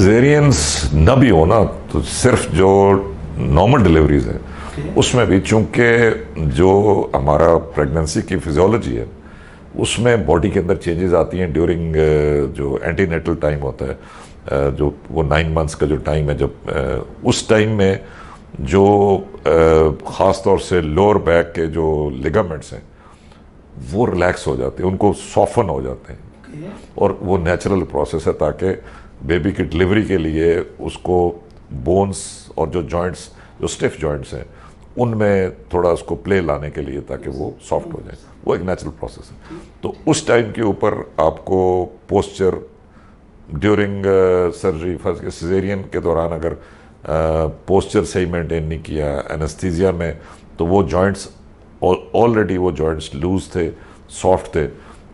Caesareans न भी हो ना तो सिर्फ जो नॉर्मल डिलीवरीज है उसमें भी, चूंकि जो हमारा प्रेगनेंसी की फिजियोलॉजी है उसमें बॉडी के अंदर चेंजेस आती हैं ड्यूरिंग जो एंटीनेटल टाइम होता है, जो वो 9 मंथ्स का जो टाइम है, जब उस टाइम में जो ख़ास तौर से लोअर बैक के जो लिगामेंट्स हैं वो रिलैक्स हो जाते हैं, उनको सॉफन हो जाते हैं और वो नेचुरल प्रोसेस है ताकि बेबी की डिलीवरी के लिए उसको बोन्स और जो जॉइंट्स, जो स्टिफ जॉइंट्स हैं उनमें थोड़ा उसको प्ले लाने के लिए ताकि वो सॉफ्ट हो जाए, वो एक नेचुरल प्रोसेस है। तो उस टाइम के ऊपर आपको posture during surgery, first caesarean के दौरान अगर पोस्चर सही मेंटेन नहीं किया एनेस्थीसिया में, तो वो जॉइंट्स ऑलरेडी वो जॉइंट्स लूज थे, सॉफ्ट थे,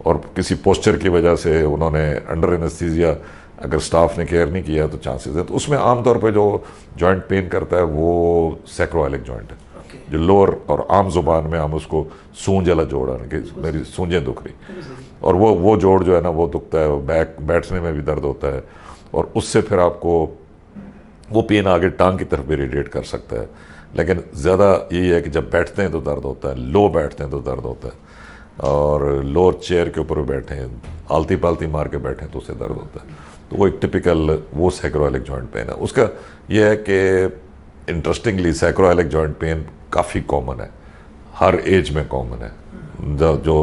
और किसी पोस्चर की वजह से उन्होंने अंडर एनेस्थीसिया अगर स्टाफ ने केयर नहीं किया तो चांसेस है। तो उसमें आमतौर पे जो जॉइंट पेन करता है वो सैक्रोइलिक जॉइंट है, जो लोअर और आम जुबान में हम उसको सूंज वाला जोड़ है कि मेरी सूंजें दुख रही, और वो जोड़ जो है ना वो दुखता है, बैठने में भी दर्द होता है, और उससे फिर आपको वो पेन आगे टांग की तरफ भी रेडिएट कर सकता है। लेकिन ज़्यादा यही है कि जब बैठते हैं तो दर्द होता है, लो बैठते हैं तो दर्द होता है, और लोअर चेयर के ऊपर बैठे हैं, आलती पालती मार के बैठे हैं तो उससे दर्द होता है। तो वो एक टिपिकल वो सैक्रोइलिक जॉइंट पेन है। उसका ये है कि इंटरेस्टिंगली सैक्रोइलिक जॉइंट पेन काफ़ी कॉमन है, हर एज में कॉमन है, जो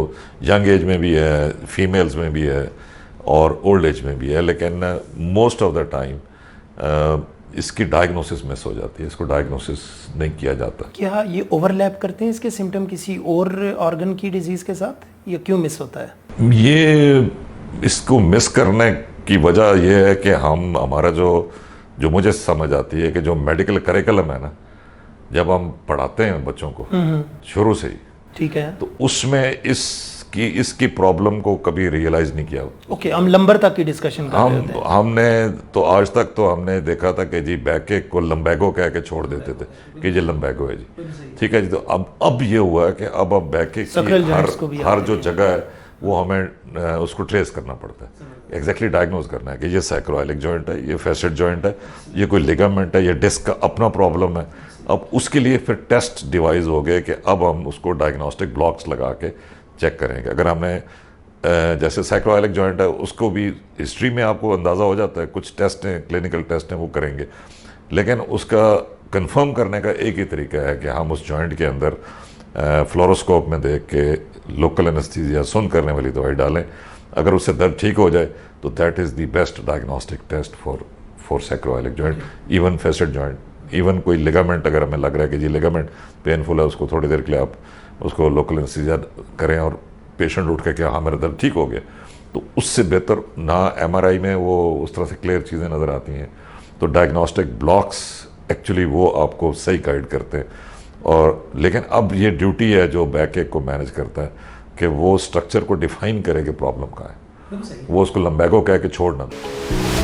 यंग एज में भी है, फीमेल्स में भी है और ओल्ड एज में भी है, लेकिन मोस्ट ऑफ द टाइम इसकी डायग्नोसिस मिस हो जाती है, इसको डायग्नोसिस नहीं किया जाता। क्या ये ओवरलैप करते हैं इसके सिम्टम किसी और ऑर्गन की डिजीज़ के साथ, या क्यों मिस होता है? ये इसको मिस करने की वजह यह है कि हमारा जो मुझे समझ आती है कि जो मेडिकल करिकुलम है ना, जब हम पढ़ाते हैं बच्चों को शुरू से ही, ठीक है, तो उसमें इसकी प्रॉब्लम को कभी रियलाइज नहीं किया। ओके, हम लंबर तक की डिस्कशन कर रहे थे। हमने तो आज तक तो हमने देखा था कि जी बैक को लंबैगो कह के छोड़ देते थे कि ये लंबैगो है जी, ठीक है जी। तो अब ये हुआ है कि अब बैक की हर जो जगह है वो हमें उसको ट्रेस करना पड़ता है, एग्जैक्टली डायग्नोज करना है कि ये सैक्रोइलिक जॉइंट है, ये फैसेट जॉइंट है, ये कोई लिगामेंट है, ये डिस्क का अपना प्रॉब्लम है। अब उसके लिए फिर टेस्ट डिवाइस हो गए कि अब हम उसको डायग्नोस्टिक ब्लॉक्स लगा के चेक करेंगे। अगर हमें जैसे सैक्रोइलिक जॉइंट है उसको भी हिस्ट्री में आपको अंदाज़ा हो जाता है, कुछ टेस्ट हैं, क्लिनिकल टेस्ट हैं, वो करेंगे, लेकिन उसका कंफर्म करने का एक ही तरीका है कि हम उस जॉइंट के अंदर फ्लोरोस्कोप में देख के लोकल एनेस्थीसिया सुन करने वाली दवाई डालें। अगर उससे दर्द ठीक हो जाए तो that is the best diagnostic test for sacroiliac joint, even facet joint, even कोई लिगामेंट अगर हमें लग रहा है कि जी लिगामेंट पेनफुल है, उसको थोड़ी देर के लिए आप उसको लोकल एनेस्थीसिया करें और पेशेंट उठ के कि हाँ मेरा दर्द ठीक हो गया, तो उससे बेहतर ना MRI में वो उस तरह से क्लियर चीज़ें नज़र आती हैं। तो डायग्नोस्टिक ब्लॉक्स एक्चुअली वो आपको सही गाइड करते हैं। और लेकिन अब ये ड्यूटी है जो बैक एक को मैनेज करता है कि वो स्ट्रक्चर को डिफाइन करे कि प्रॉब्लम कहाँ है, वो उसको लंबैगो कह के छोड़ ना दे।